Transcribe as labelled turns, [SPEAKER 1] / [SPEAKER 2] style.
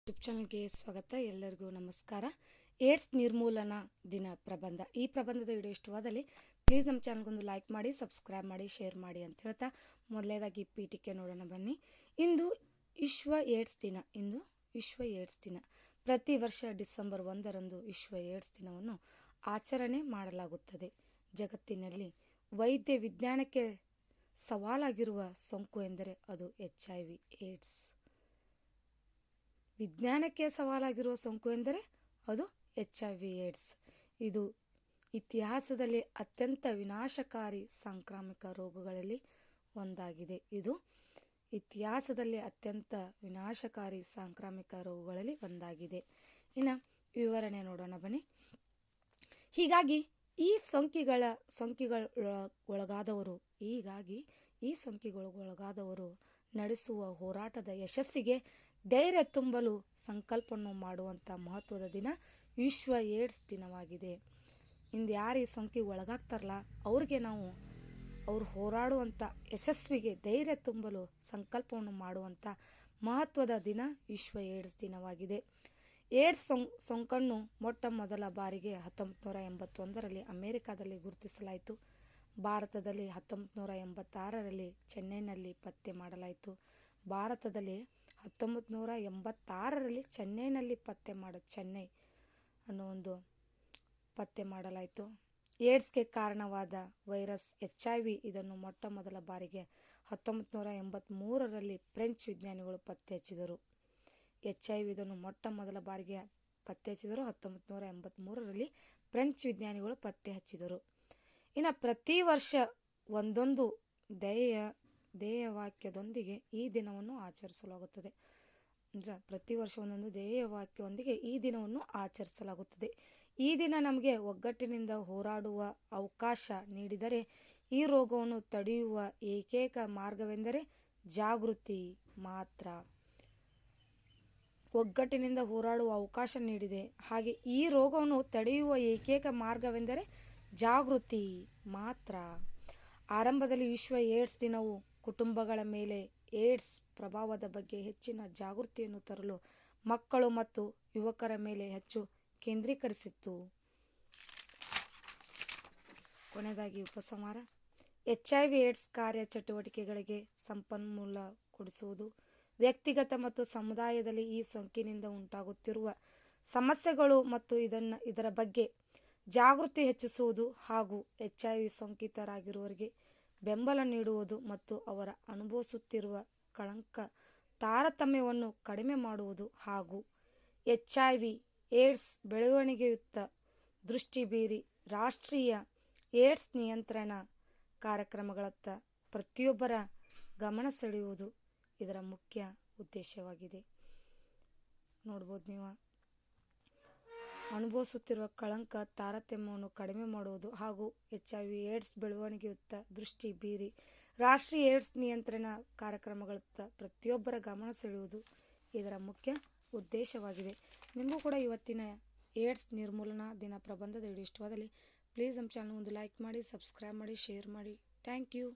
[SPEAKER 1] YouTube ಚಾನಲ್ಗೆ ಸ್ವಾಗತ. ಎಲ್ಲರಿಗೂ ನಮಸ್ಕಾರ. ಏಡ್ಸ್ ನಿರ್ಮೂಲನಾ ದಿನ ಪ್ರಬಂಧ. ಈ ಪ್ರಬಂಧದ ವಿಡಿಯೋ ಇಷ್ಟವಾದಲ್ಲಿ ಪ್ಲೀಸ್ ನಮ್ಮ ಚಾನಲ್ಗೊಂದು ಲೈಕ್ ಮಾಡಿ, ಸಬ್ಸ್ಕ್ರೈಬ್ ಮಾಡಿ, ಶೇರ್ ಮಾಡಿ ಅಂತ ಹೇಳ್ತಾ ಮೊದಲನೇದಾಗಿ ಪೀಠಿಕೆ ನೋಡೋಣ ಬನ್ನಿ. ಇಂದು ವಿಶ್ವ ಏಡ್ಸ್ ದಿನ. ಇಂದು ವಿಶ್ವ ಏಡ್ಸ್ ದಿನ. ಪ್ರತಿ ವರ್ಷ ಡಿಸೆಂಬರ್ 1ರಂದು ವಿಶ್ವ ಏಡ್ಸ್ ದಿನವನ್ನು ಆಚರಣೆ ಮಾಡಲಾಗುತ್ತದೆ. ಜಗತ್ತಿನಲ್ಲಿ ವೈದ್ಯ ವಿಜ್ಞಾನಕ್ಕೆ ಸವಾಲಾಗಿರುವ ಸೋಂಕು ಎಂದರೆ ಅದು HIV ಏಡ್ಸ್. ವಿಜ್ಞಾನಕ್ಕೆ ಸವಾಲಾಗಿರುವ ಸೋಂಕು ಎಂದರೆ ಅದು HIV ಏಡ್ಸ್. ಇದು ಇತಿಹಾಸದಲ್ಲಿ ಅತ್ಯಂತ ವಿನಾಶಕಾರಿ ಸಾಂಕ್ರಾಮಿಕ ರೋಗಗಳಲ್ಲಿ ಒಂದಾಗಿದೆ. ಇದು ಇತಿಹಾಸದಲ್ಲಿ ಅತ್ಯಂತ ವಿನಾಶಕಾರಿ ಸಾಂಕ್ರಾಮಿಕ ರೋಗಗಳಲ್ಲಿ ಒಂದಾಗಿದೆ. ಇನ್ನು ವಿವರಣೆ ನೋಡೋಣ ಬನ್ನಿ. ಹೀಗಾಗಿ ಈ ಸೋಂಕಿಗೊಳಗಾದವರು ನಡೆಸುವ ಹೋರಾಟದ ಯಶಸ್ಸಿಗೆ ಧೈರ್ಯ ತುಂಬಲು ಸಂಕಲ್ಪವನ್ನು ಮಾಡುವಂಥ ಮಹತ್ವದ ದಿನ ವಿಶ್ವ ಏಡ್ಸ್ ದಿನವಾಗಿದೆ. ಇಂದು ಯಾರು ಈ ಸೋಂಕಿಗೆ ಒಳಗಾಗ್ತಾರಲ್ಲ ಅವ್ರಿಗೆ ನಾವು ಅವ್ರು ಹೋರಾಡುವಂಥ ಯಶಸ್ವಿಗೆ ಧೈರ್ಯ ತುಂಬಲು ಸಂಕಲ್ಪವನ್ನು ಮಾಡುವಂಥ ಮಹತ್ವದ ದಿನ ವಿಶ್ವ ಏಡ್ಸ್ ದಿನವಾಗಿದೆ. ಏಡ್ಸ್ ಸೋಂಕನ್ನು ಮೊಟ್ಟ ಮೊದಲ ಬಾರಿಗೆ 1981ರಲ್ಲಿ ಅಮೆರಿಕಾದಲ್ಲಿ ಗುರುತಿಸಲಾಯಿತು. ಭಾರತದಲ್ಲಿ 1986ರಲ್ಲಿ ಚೆನ್ನೈನಲ್ಲಿ ಪತ್ತೆ ಮಾಡಲಾಯಿತು. ಚೆನ್ನೈ ಅನ್ನೋ ಒಂದು ಪತ್ತೆ ಮಾಡಲಾಯಿತು. ಏಡ್ಸ್ಗೆ ಕಾರಣವಾದ ವೈರಸ್ HIV ಇದನ್ನು ಮೊಟ್ಟ ಮೊದಲ ಬಾರಿಗೆ 1983ರಲ್ಲಿ ಫ್ರೆಂಚ್ ವಿಜ್ಞಾನಿಗಳು ಪತ್ತೆ ಹಚ್ಚಿದರು. HIV ಇದನ್ನು ಮೊಟ್ಟ ಮೊದಲ ಬಾರಿಗೆ ಪತ್ತೆ ಹಚ್ಚಿದರು 1983ರಲ್ಲಿ ಫ್ರೆಂಚ್ ವಿಜ್ಞಾನಿಗಳು ಪತ್ತೆ ಹಚ್ಚಿದರು. ಇನ್ನು ಪ್ರತಿ ವರ್ಷ ಒಂದೊಂದು ಧ್ಯೇಯವಾಕ್ಯದೊಂದಿಗೆ ಈ ದಿನವನ್ನು ಆಚರಿಸಲಾಗುತ್ತದೆ. ಪ್ರತಿ ವರ್ಷ ಒಂದೊಂದು ಧ್ಯೇಯವಾಕ್ಯವೊಂದಿಗೆ ಈ ದಿನವನ್ನು ಆಚರಿಸಲಾಗುತ್ತದೆ. ಈ ದಿನ ನಮಗೆ ಒಗ್ಗಟ್ಟಿನಿಂದ ಹೋರಾಡುವ ಅವಕಾಶ ನೀಡಿದರೆ ಈ ರೋಗವನ್ನು ತಡೆಯುವ ಏಕೈಕ ಮಾರ್ಗವೆಂದರೆ ಜಾಗೃತಿ ಮಾತ್ರ. ಒಗ್ಗಟ್ಟಿನಿಂದ ಹೋರಾಡುವ ಅವಕಾಶ ನೀಡಿದೆ. ಹಾಗೆ ಈ ರೋಗವನ್ನು ತಡೆಯುವ ಏಕೈಕ ಮಾರ್ಗವೆಂದರೆ ಜಾಗೃತಿ ಮಾತ್ರ. ಆರಂಭದಲ್ಲಿ ವಿಶ್ವ ಏಡ್ಸ್ ದಿನವು ಕುಟುಂಬಗಳ ಮೇಲೆ ಏಡ್ಸ್ ಪ್ರಭಾವದ ಬಗ್ಗೆ ಹೆಚ್ಚಿನ ಜಾಗೃತಿಯನ್ನು ತರಲು ಮಕ್ಕಳು ಮತ್ತು ಯುವಕರ ಮೇಲೆ ಹೆಚ್ಚು ಕೇಂದ್ರೀಕರಿಸಿತ್ತು. ಕೊನೆಯದಾಗಿ ಉಪಸಂಹಾರ. HIV ಏಡ್ಸ್ ಕಾರ್ಯ ಚಟುವಟಿಕೆಗಳಿಗೆ ಸಂಪನ್ಮೂಲ ಕೊಡಿಸುವುದು, ವ್ಯಕ್ತಿಗತ ಮತ್ತು ಸಮುದಾಯದಲ್ಲಿ ಈ ಸೋಂಕಿನಿಂದ ಉಂಟಾಗುತ್ತಿರುವ ಸಮಸ್ಯೆಗಳು ಮತ್ತು ಇದರ ಬಗ್ಗೆ ಜಾಗೃತಿ ಹೆಚ್ಚಿಸುವುದು ಹಾಗೂ HIV ಸೋಂಕಿತರಾಗಿರುವವರಿಗೆ ಬೆಂಬಲ ನೀಡುವುದು ಮತ್ತು ಅವರು ಅನುಭವಿಸುತ್ತಿರುವ ಕಳಂಕ ತಾರತಮ್ಯವನ್ನು ಕಡಿಮೆ ಮಾಡುವುದು ಹಾಗೂ HIV ಏಡ್ಸ್ ಬೆಳವಣಿಗೆಯತ್ತ ದೃಷ್ಟಿ ಬೀರಿ ರಾಷ್ಟ್ರೀಯ ಏಡ್ಸ್ ನಿಯಂತ್ರಣ ಕಾರ್ಯಕ್ರಮಗಳತ್ತ ಪ್ರತಿಯೊಬ್ಬರ ಗಮನ ಸೆಳೆಯುವುದು ಇದರ ಮುಖ್ಯ ಉದ್ದೇಶವಾಗಿದೆ. ನೋಡ್ಬೋದು ನೀವು, ಅನುಭವಿಸುತ್ತಿರುವ ಕಳಂಕ ತಾರತಮ್ಯವನ್ನು ಕಡಿಮೆ ಮಾಡುವುದು ಹಾಗೂ HIV ಏಡ್ಸ್ ಬೆಳವಣಿಗೆಯತ್ತ ದೃಷ್ಟಿ ಬೀರಿ ರಾಷ್ಟ್ರೀಯ ಏಡ್ಸ್ ನಿಯಂತ್ರಣ ಕಾರ್ಯಕ್ರಮಗಳತ್ತ ಪ್ರತಿಯೊಬ್ಬರ ಗಮನ ಸೆಳೆಯುವುದು ಇದರ ಮುಖ್ಯ ಉದ್ದೇಶವಾಗಿದೆ. ನಿಮಗೂ ಕೂಡ ಇವತ್ತಿನ ಏಡ್ಸ್ ನಿರ್ಮೂಲನಾ ದಿನ ಪ್ರಬಂಧದ ವಿಡಿಯೋ ಇಷ್ಟವಾದಲ್ಲಿ ಪ್ಲೀಸ್ ನಮ್ಮ ಚಾನಲ್ ಒಂದು ಲೈಕ್ ಮಾಡಿ, ಸಬ್ಸ್ಕ್ರೈಬ್ ಮಾಡಿ, ಶೇರ್ ಮಾಡಿ. Thank you.